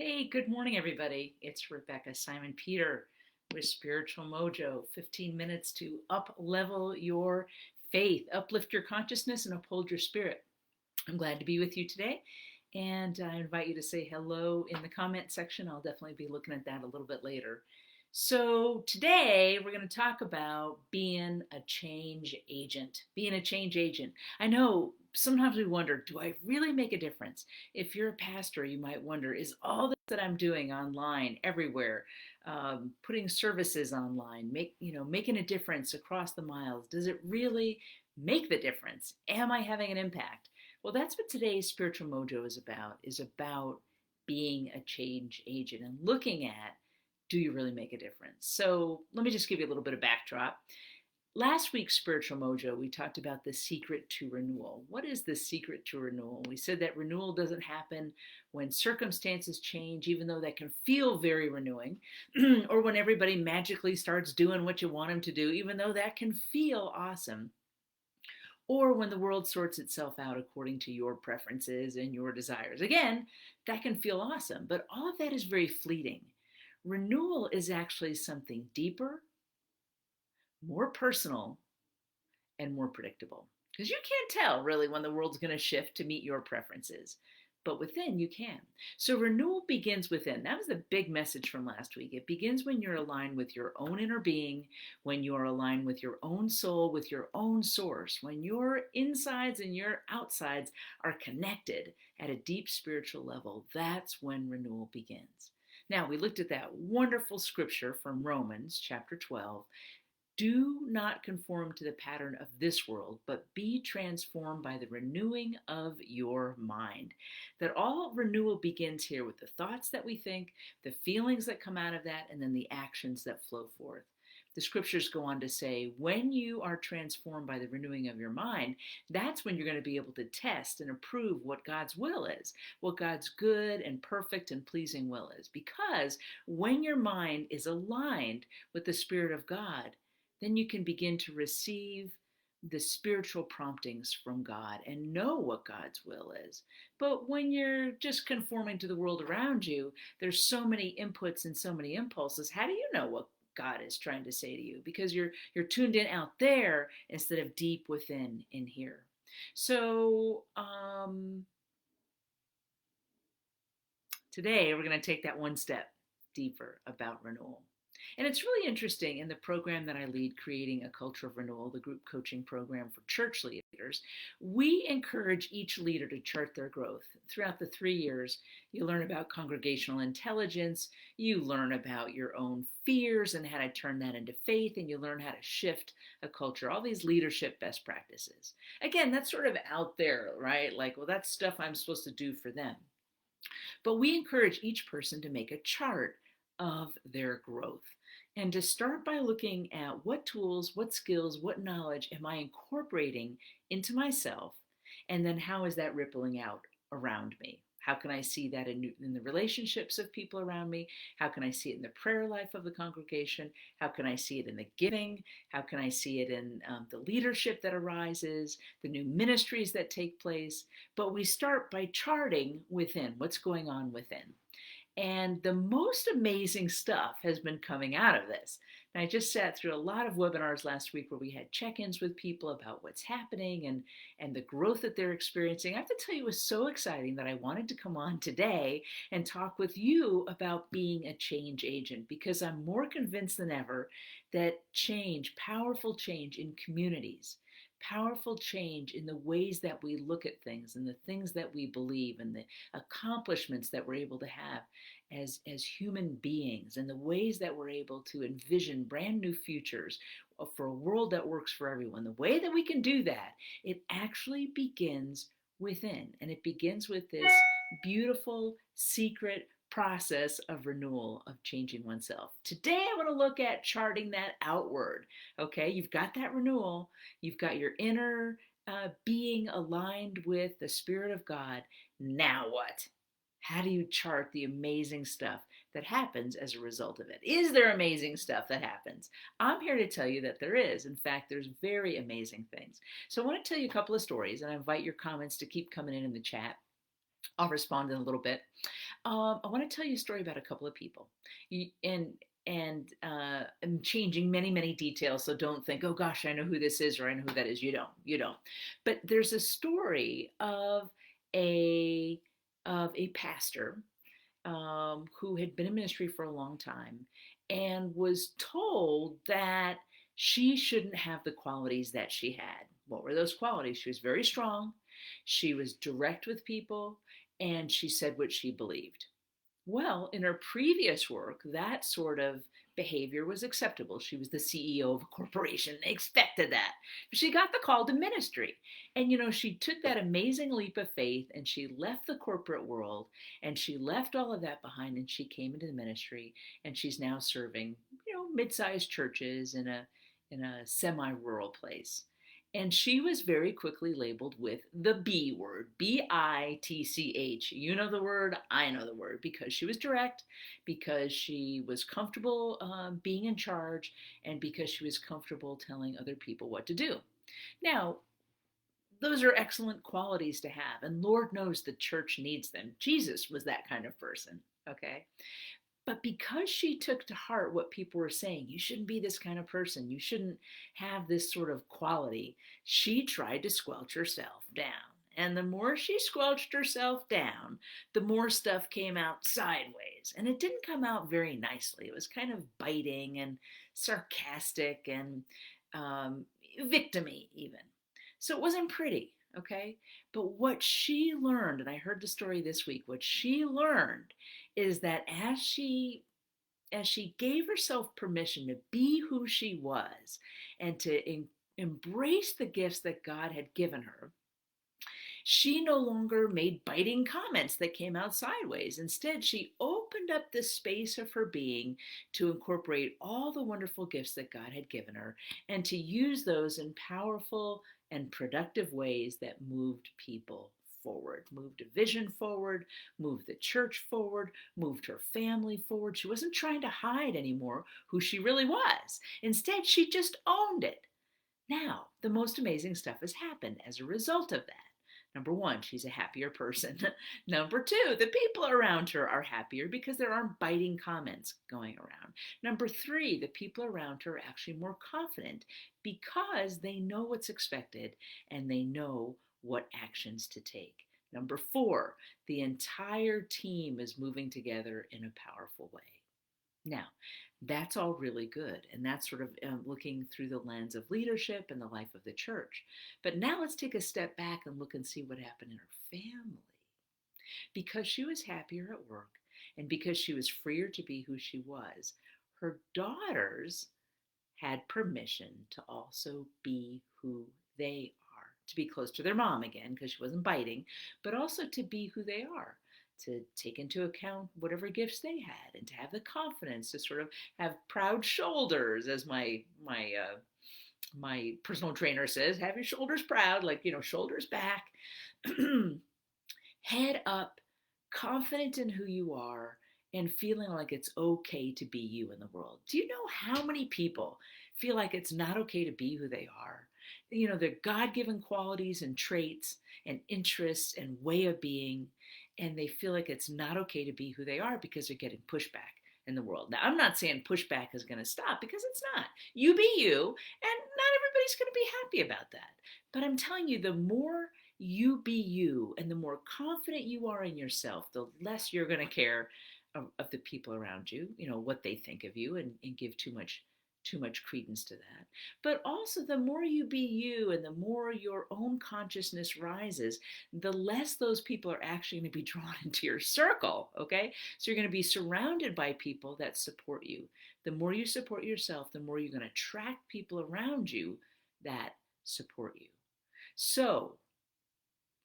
Hey, good morning, everybody. It's Rebecca Simon Peter with Spiritual Mojo. 15 minutes to up level your faith, uplift your consciousness, and uphold your spirit. I'm glad to be with you today. And I invite you to say hello in the comment section. I'll definitely be looking at that a little bit later. So, today we're going to talk about being a change agent. Being a change agent. I know sometimes we wonder, do I really make a difference? If you're a pastor, you might wonder, is all this that I'm doing online, everywhere, putting services online, making a difference across the miles, does it really make the difference? Am I having an impact? Well, that's what today's Spiritual Mojo is about being a change agent and looking at, do you really make a difference? So let me just give you a little bit of backdrop. Last week's Spiritual Mojo, we talked about the secret to renewal. What is the secret to renewal? We said that renewal doesn't happen when circumstances change, even though that can feel very renewing, or when everybody magically starts doing what you want them to do, even though that can feel awesome, or when the world sorts itself out according to your preferences and your desires. Again, that can feel awesome, but all of that is very fleeting. Renewal is actually something deeper, more personal, and more predictable. Because you can't tell really when the world's going to shift to meet your preferences. But within, you can. So renewal begins within. That was the big message from last week. It begins when you're aligned with your own inner being, when you're aligned with your own soul, with your own source, when your insides and your outsides are connected at a deep spiritual level. That's when renewal begins. Now, we looked at that wonderful scripture from Romans chapter 12. Do not conform to the pattern of this world, but be transformed by the renewing of your mind. That all renewal begins here with the thoughts that we think, the feelings that come out of that, and then the actions that flow forth. The scriptures go on to say, when you are transformed by the renewing of your mind, that's when you're going to be able to test and approve what God's will is, what God's good and perfect and pleasing will is. Because when your mind is aligned with the Spirit of God, then you can begin to receive the spiritual promptings from God and know what God's will is. But when you're just conforming to the world around you, there's so many inputs and so many impulses. How do you know what God is trying to say to you? Because you're tuned in out there instead of deep within in here. So today we're going to take that one step deeper about renewal. And it's really interesting in the program that I lead, Creating a Culture of Renewal, the group coaching program for church leaders, we encourage each leader to chart their growth. Throughout the 3 years, you learn about congregational intelligence, you learn about your own fears and how to turn that into faith, and you learn how to shift a culture, all these leadership best practices. Again, that's sort of out there, right? Like, well, that's stuff I'm supposed to do for them. But we encourage each person to make a chart of their growth and to start by looking at what tools, what skills, what knowledge am I incorporating into myself, and then how is that rippling out around me? How can I see that in the relationships of people around me? How can I see it in the prayer life of the congregation? How can I see it in the giving? How can I see it in the leadership that arises, the new ministries that take place? But we start by charting within, what's going on within. And the most amazing stuff has been coming out of this. And I just sat through a lot of webinars last week where we had check-ins with people about what's happening and the growth that they're experiencing. I have to tell you, it was so exciting that I wanted to come on today and talk with you about being a change agent, because I'm more convinced than ever that change, powerful change in communities, powerful change in the ways that we look at things and the things that we believe and the accomplishments that we're able to have as human beings, and the ways that we're able to envision brand new futures for a world that works for everyone. The way that we can do that, it actually begins within, and it begins with this beautiful secret process of renewal, of changing oneself. Today I want to look at charting that outward. Okay, you've got that renewal, you've got your inner being aligned with the Spirit of God. Now what? How do you chart the amazing stuff that happens as a result of it? Is there amazing stuff that happens? I'm here to tell you that there is. In fact, there's very amazing things. So I want to tell you a couple of stories, and I invite your comments to keep coming in the chat. I'll respond in a little bit. I want to tell you a story about a couple of people, and I'm changing many details. So don't think, oh gosh, I know who this is or I know who that is. You don't. You don't. But there's a story a of a pastor who had been in ministry for a long time and was told that she shouldn't have the qualities that she had. What were those qualities? She was very strong, she was direct with people, and she said what she believed. Well, in her previous work, that sort of behavior was acceptable. She was the CEO of a corporation. They expected that. She got the call to ministry. And, she took that amazing leap of faith and she left the corporate world and she left all of that behind and she came into the ministry and she's now serving, mid-sized churches in a semi-rural place. And she was very quickly labeled with the B word, Bitch. You know the word, I know the word, because she was direct, because she was comfortable being in charge, and because she was comfortable telling other people what to do. Now, those are excellent qualities to have, and Lord knows the church needs them. Jesus was that kind of person, okay? But because she took to heart what people were saying, you shouldn't be this kind of person, you shouldn't have this sort of quality, she tried to squelch herself down. And the more she squelched herself down, the more stuff came out sideways. And it didn't come out very nicely. It was kind of biting and sarcastic and victimy, even. So it wasn't pretty, okay? But what she learned, and I heard the story this week, what she learned is that as she gave herself permission to be who she was and to embrace the gifts that God had given her, she no longer made biting comments that came out sideways. Instead, she opened up the space of her being to incorporate all the wonderful gifts that God had given her and to use those in powerful and productive ways that moved people forward, moved a vision forward, moved the church forward, moved her family forward. She wasn't trying to hide anymore who she really was. Instead, she just owned it. Now, the most amazing stuff has happened as a result of that. Number one, she's a happier person. Number two, the people around her are happier because there aren't biting comments going around. Number three, the people around her are actually more confident because they know what's expected and they know what actions to take. Number four, the entire team is moving together in a powerful way. Now, that's all really good. And that's sort of looking through the lens of leadership and the life of the church. But now let's take a step back and look and see what happened in her family. Because she was happier at work and because she was freer to be who she was, her daughters had permission to also be who they are, to be close to their mom again, because she wasn't biting, but also to be who they are, to take into account whatever gifts they had and to have the confidence to sort of have proud shoulders, as my personal trainer says, have your shoulders proud, like, shoulders back, head up, confident in who you are, and feeling like it's okay to be you in the world. Do you know how many people feel like it's not okay to be who they are? Their God given qualities and traits and interests and way of being, and they feel like it's not okay to be who they are because they're getting pushback in the world. Now, I'm not saying pushback is going to stop because it's not. You be you, and not everybody's going to be happy about that. But I'm telling you, the more you be you and the more confident you are in yourself, the less you're going to care of the people around you, what they think of you, and give too much credence to that. But also, the more you be you and the more your own consciousness rises, the less those people are actually going to be drawn into your circle, okay? So you're going to be surrounded by people that support you. The more you support yourself, the more you're going to attract people around you that support you. So,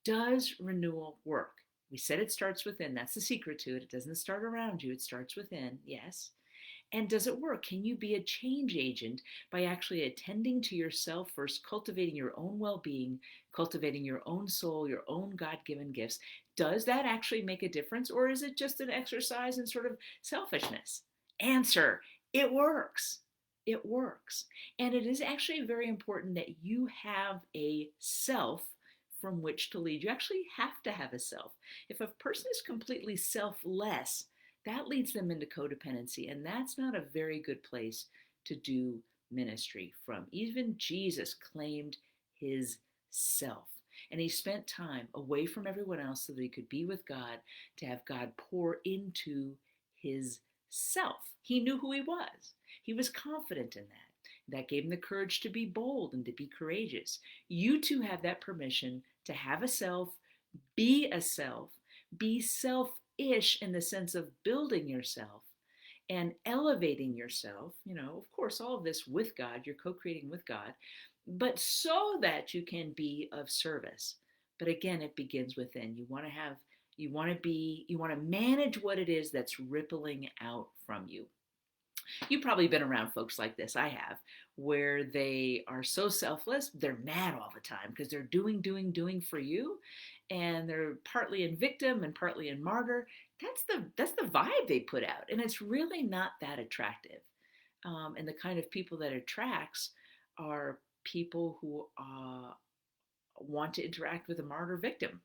does renewal work? We said it starts within. That's the secret to it. It doesn't start around you. It starts within, yes. And does it work? Can you be a change agent by actually attending to yourself first, cultivating your own well-being, cultivating your own soul, your own God-given gifts? Does that actually make a difference, or is it just an exercise in sort of selfishness? Answer, it works. It works. And it is actually very important that you have a self from which to lead. You actually have to have a self. If a person is completely selfless, that leads them into codependency, and that's not a very good place to do ministry from. Even Jesus claimed his self, and he spent time away from everyone else so that he could be with God, to have God pour into his self. He knew who he was. He was confident in that. That gave him the courage to be bold and to be courageous. You too have that permission to have a self, be selfish in the sense of building yourself and elevating yourself. Of course, all of this with God, you're co-creating with God, but so that you can be of service. But again, it begins within. You want to manage what it is that's rippling out from you. You've probably been around folks like this. I have, where they are so selfless, they're mad all the time because they're doing for you, and they're partly in victim and partly in martyr. That's the vibe they put out, and it's really not that attractive. And the kind of people that attracts are people who want to interact with a martyr victim.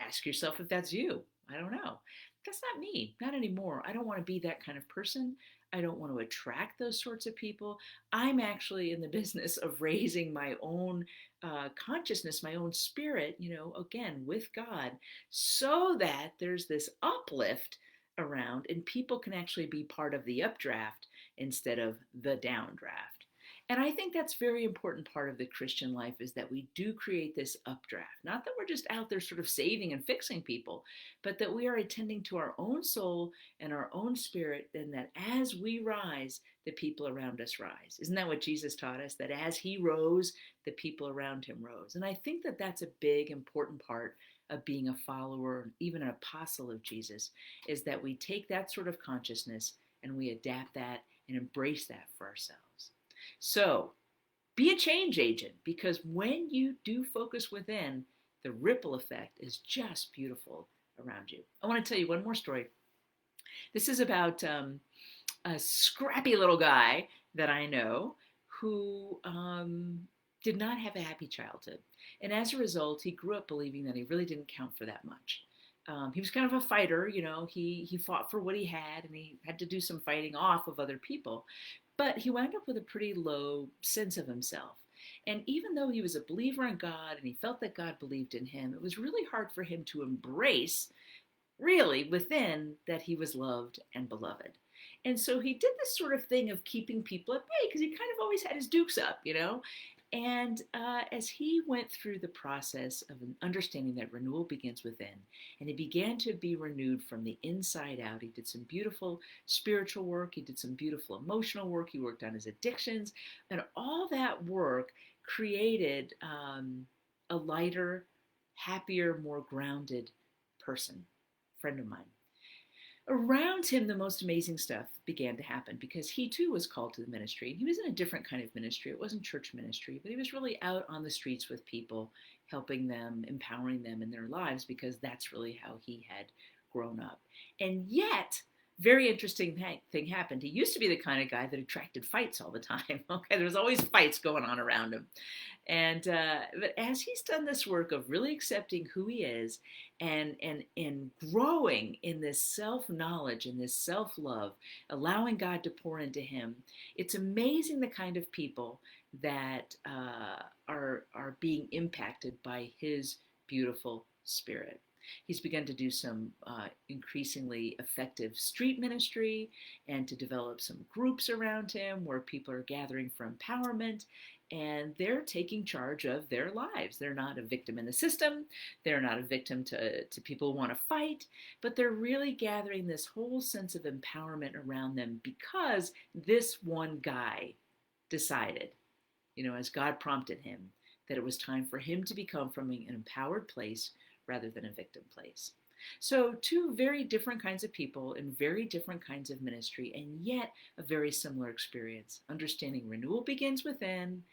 Ask yourself if that's you. I don't know. That's not me, not anymore. I don't want to be that kind of person. I don't want to attract those sorts of people. I'm actually in the business of raising my own consciousness, my own spirit, again, with God, so that there's this uplift around and people can actually be part of the updraft instead of the downdraft. And I think that's a very important part of the Christian life, is that we do create this updraft. Not that we're just out there sort of saving and fixing people, but that we are attending to our own soul and our own spirit, and that as we rise, the people around us rise. Isn't that what Jesus taught us? That as he rose, the people around him rose. And I think that that's a big, important part of being a follower, even an apostle of Jesus, is that we take that sort of consciousness and we adapt that and embrace that for ourselves. So be a change agent, because when you do focus within, the ripple effect is just beautiful around you. I want to tell you one more story. This is about a scrappy little guy that I know who did not have a happy childhood. And as a result, he grew up believing that he really didn't count for that much. He was kind of a fighter, he fought for what he had, and he had to do some fighting off of other people. But he wound up with a pretty low sense of himself. And even though he was a believer in God and he felt that God believed in him, it was really hard for him to embrace, really, within, that he was loved and beloved. And so he did this sort of thing of keeping people at bay, because he kind of always had his dukes up, And as he went through the process of understanding that renewal begins within, and he began to be renewed from the inside out, he did some beautiful spiritual work, he did some beautiful emotional work, he worked on his addictions, and all that work created a lighter, happier, more grounded person, friend of mine. Around him, the most amazing stuff began to happen, because he too was called to the ministry. He was in a different kind of ministry. It wasn't church ministry, but he was really out on the streets with people, helping them, empowering them in their lives, because that's really how he had grown up. And yet, very interesting thing happened. He used to be the kind of guy that attracted fights all the time. Okay, there was always fights going on around him. But as he's done this work of really accepting who he is and growing in this self-knowledge and this self-love, allowing God to pour into him, it's amazing the kind of people that are being impacted by his beautiful spirit. He's begun to do some increasingly effective street ministry and to develop some groups around him where people are gathering for empowerment, and they're taking charge of their lives. They're not a victim in the system. They're not a victim to people who want to fight, but they're really gathering this whole sense of empowerment around them because this one guy decided, as God prompted him, that it was time for him to become from an empowered place rather than a victim place. So two very different kinds of people in very different kinds of ministry, and yet a very similar experience. Understanding renewal begins within,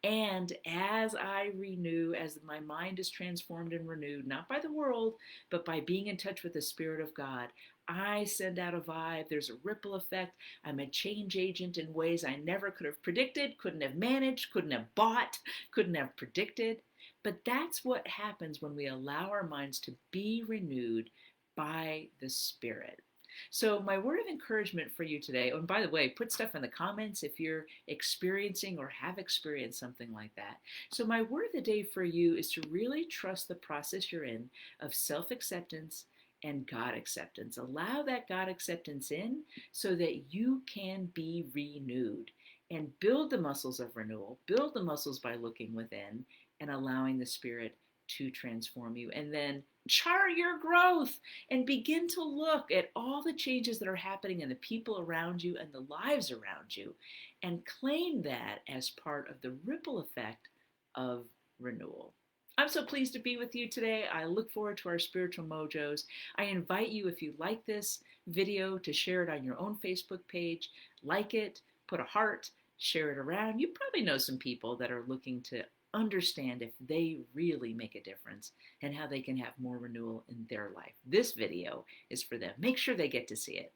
and as I renew, as my mind is transformed and renewed, not by the world, but by being in touch with the Spirit of God, I send out a vibe. There's a ripple effect. I'm a change agent in ways I never could have predicted, couldn't have managed, couldn't have bought, couldn't have predicted. But that's what happens when we allow our minds to be renewed by the Spirit. So, my word of encouragement for you today, oh, and by the way, put stuff in the comments if you're experiencing or have experienced something like that. So, my word of the day for you is to really trust the process you're in of self acceptance and God acceptance. Allow that God acceptance in so that you can be renewed and build the muscles of renewal, build the muscles by looking within and allowing the Spirit to transform you. And then chart your growth and begin to look at all the changes that are happening in the people around you and the lives around you and claim that as part of the ripple effect of renewal. I'm so pleased to be with you today. I look forward to our spiritual mojos. I invite you, if you like this video, to share it on your own Facebook page, like it, put a heart, share it around. You probably know some people that are looking to understand if they really make a difference and how they can have more renewal in their life. This video is for them. Make sure they get to see it.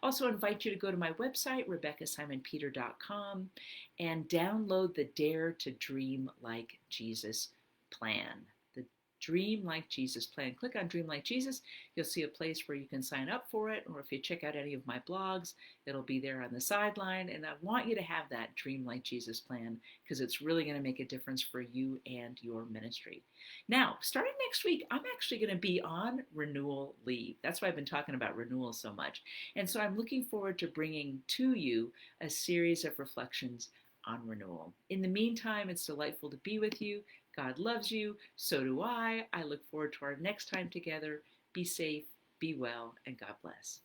Also invite you to go to my website, RebeccaSimonPeter.com, and download the Dare to Dream Like Jesus plan. The Dream Like Jesus plan. Click on Dream Like Jesus. You'll see a place where you can sign up for it, or if you check out any of my blogs, it'll be there on the sideline. And I want you to have that Dream Like Jesus plan because it's really going to make a difference for you and your ministry. Now, starting next week, I'm actually going to be on renewal leave. That's why I've been talking about renewal so much. And so I'm looking forward to bringing to you a series of reflections on renewal. In the meantime, it's delightful to be with you. God loves you. So do I. I look forward to our next time together. Be safe, be well, and God bless.